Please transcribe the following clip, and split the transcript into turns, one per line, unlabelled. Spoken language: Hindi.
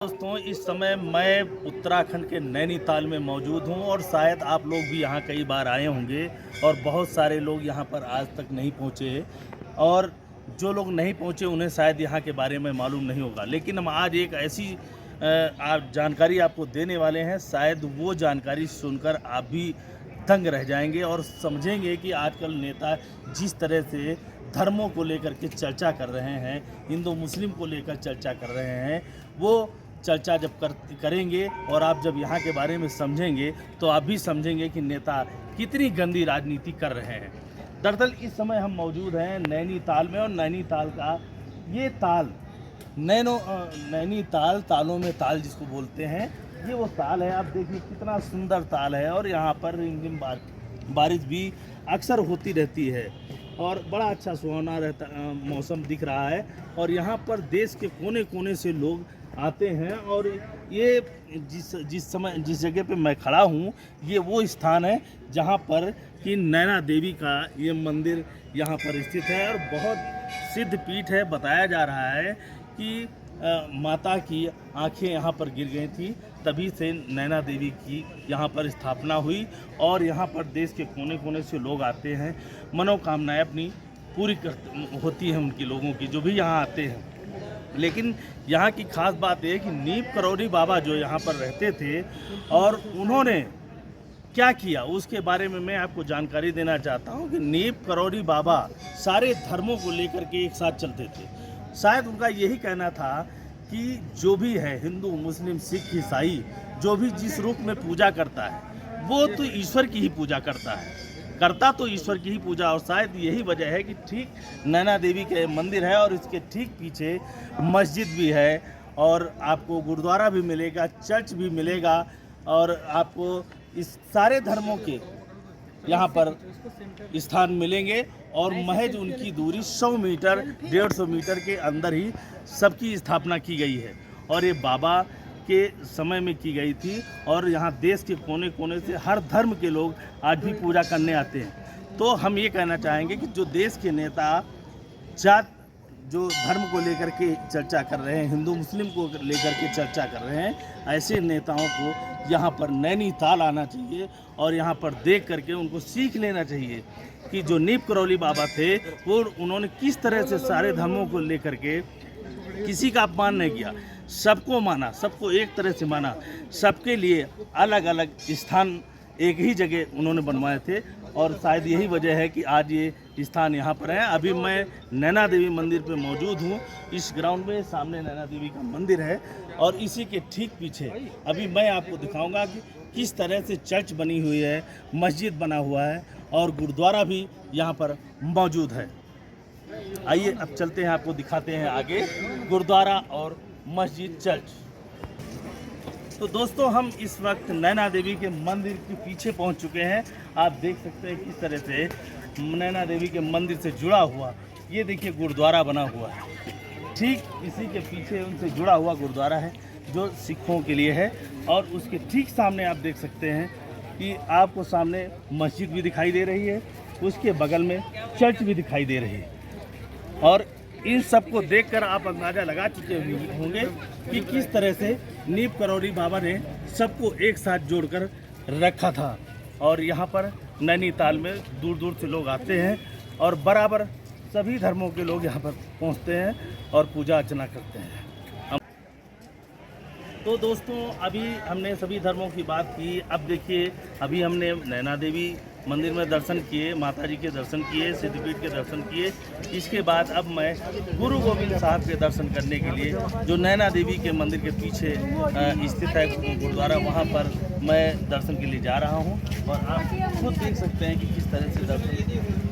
दोस्तों, इस समय मैं उत्तराखंड के नैनीताल में मौजूद हूं और शायद आप लोग भी यहां कई बार आए होंगे और बहुत सारे लोग यहां पर आज तक नहीं पहुंचे और जो लोग नहीं पहुंचे उन्हें शायद यहां के बारे में मालूम नहीं होगा। लेकिन हम आज एक ऐसी आप जानकारी आपको देने वाले हैं, शायद वो जानकारी सुनकर आप भी दंग रह जाएंगे और समझेंगे कि आजकल नेता जिस तरह से धर्मों को लेकर के चर्चा कर रहे हैं, हिंदू मुस्लिम को लेकर चर्चा कर रहे हैं, वो चर्चा जब करेंगे और आप जब यहाँ के बारे में समझेंगे तो आप भी समझेंगे कि नेता कितनी गंदी राजनीति कर रहे हैं। दरअसल इस समय हम मौजूद हैं नैनीताल में और नैनीताल का ये ताल नैनीताल तालों में ताल जिसको बोलते हैं, ये वो ताल है। आप देखिए कितना सुंदर ताल है और यहाँ पर रिमझिम बारिश भी अक्सर होती रहती है और बड़ा अच्छा सुहावना रहता मौसम दिख रहा है। और यहाँ पर देश के कोने कोने से लोग आते हैं और ये जिस जगह पे मैं खड़ा हूँ, ये वो स्थान है जहाँ पर कि नैना देवी का ये मंदिर यहाँ पर स्थित है और बहुत सिद्ध पीठ है। बताया जा रहा है कि माता की आंखें यहाँ पर गिर गई थी, तभी से नैना देवी की यहाँ पर स्थापना हुई और यहाँ पर देश के कोने कोने से लोग आते हैं, मनोकामनाएं अपनी पूरी होती हैं उनकी, लोगों की जो भी यहाँ आते हैं। लेकिन यहाँ की खास बात यह है कि नीम करौरी बाबा जो यहाँ पर रहते थे और उन्होंने क्या किया उसके बारे में मैं आपको जानकारी देना चाहता हूँ कि नीम करौरी बाबा सारे धर्मों को लेकर के एक साथ चलते थे। शायद उनका यही कहना था कि जो भी है हिंदू मुस्लिम सिख ईसाई, जो भी जिस रूप में पूजा करता है वो तो ईश्वर की ही पूजा करता तो ईश्वर की ही पूजा। और शायद यही वजह है कि ठीक नैना देवी के मंदिर है और इसके ठीक पीछे मस्जिद भी है और आपको गुरुद्वारा भी मिलेगा, चर्च भी मिलेगा और आपको इस सारे धर्मों के यहाँ पर स्थान मिलेंगे और महज उनकी दूरी 100 मीटर 150 मीटर के अंदर ही सबकी स्थापना की गई है और ये बाबा के समय में की गई थी और यहाँ देश के कोने कोने से हर धर्म के लोग आज भी पूजा करने आते हैं। तो हम ये कहना चाहेंगे कि जो देश के नेता जात जो धर्म को लेकर के चर्चा कर रहे हैं, हिंदू मुस्लिम को लेकर के चर्चा कर रहे हैं, ऐसे नेताओं को यहाँ पर नैनीताल आना चाहिए और यहाँ पर देख करके उनको सीख लेना चाहिए कि जो नीम करौली बाबा थे वो उन्होंने किस तरह से सारे धर्मों को लेकर के किसी का अपमान नहीं किया, सबको माना, सबको एक तरह से माना, सबके लिए अलग अलग स्थान एक ही जगह उन्होंने बनवाए थे और शायद यही वजह है कि आज ये स्थान यहाँ पर है। अभी मैं नैना देवी मंदिर पे मौजूद हूँ। इस ग्राउंड में सामने नैना देवी का मंदिर है और इसी के ठीक पीछे अभी मैं आपको दिखाऊंगा कि किस तरह से चर्च बनी हुई है, मस्जिद बना हुआ है और गुरुद्वारा भी यहाँ पर मौजूद है। आइए अब चलते हैं, आपको दिखाते हैं आगे गुरुद्वारा और मस्जिद, चर्च। तो दोस्तों, हम इस वक्त नैना देवी के मंदिर के पीछे पहुंच चुके हैं। आप देख सकते हैं किस तरह से नैना देवी के मंदिर से जुड़ा हुआ ये देखिए गुरुद्वारा बना हुआ है। ठीक इसी के पीछे उनसे जुड़ा हुआ गुरुद्वारा है जो सिखों के लिए है और उसके ठीक सामने आप देख सकते हैं कि आपको सामने मस्जिद भी दिखाई दे रही है, उसके बगल में चर्च भी दिखाई दे रही है और इन सबको देखकर आप अंदाज़ा लगा चुके होंगे कि किस तरह से नीम करौरी बाबा ने सबको एक साथ जोड़कर रखा था। और यहाँ पर नैनीताल में दूर दूर से लोग आते हैं और बराबर सभी धर्मों के लोग यहाँ पर पहुँचते हैं और पूजा अर्चना करते हैं। तो दोस्तों, अभी हमने सभी धर्मों की बात की। अब देखिए, अभी हमने नैना देवी मंदिर में दर्शन किए, माता जी के दर्शन किए, सिद्धपीठ के दर्शन किए। इसके बाद अब मैं गुरु गोविंद साहब के दर्शन करने के लिए जो नैना देवी के मंदिर के पीछे स्थित है गुरुद्वारा, वहाँ पर मैं दर्शन के लिए जा रहा हूँ और आप खुद देख सकते हैं कि किस तरह से दर्शन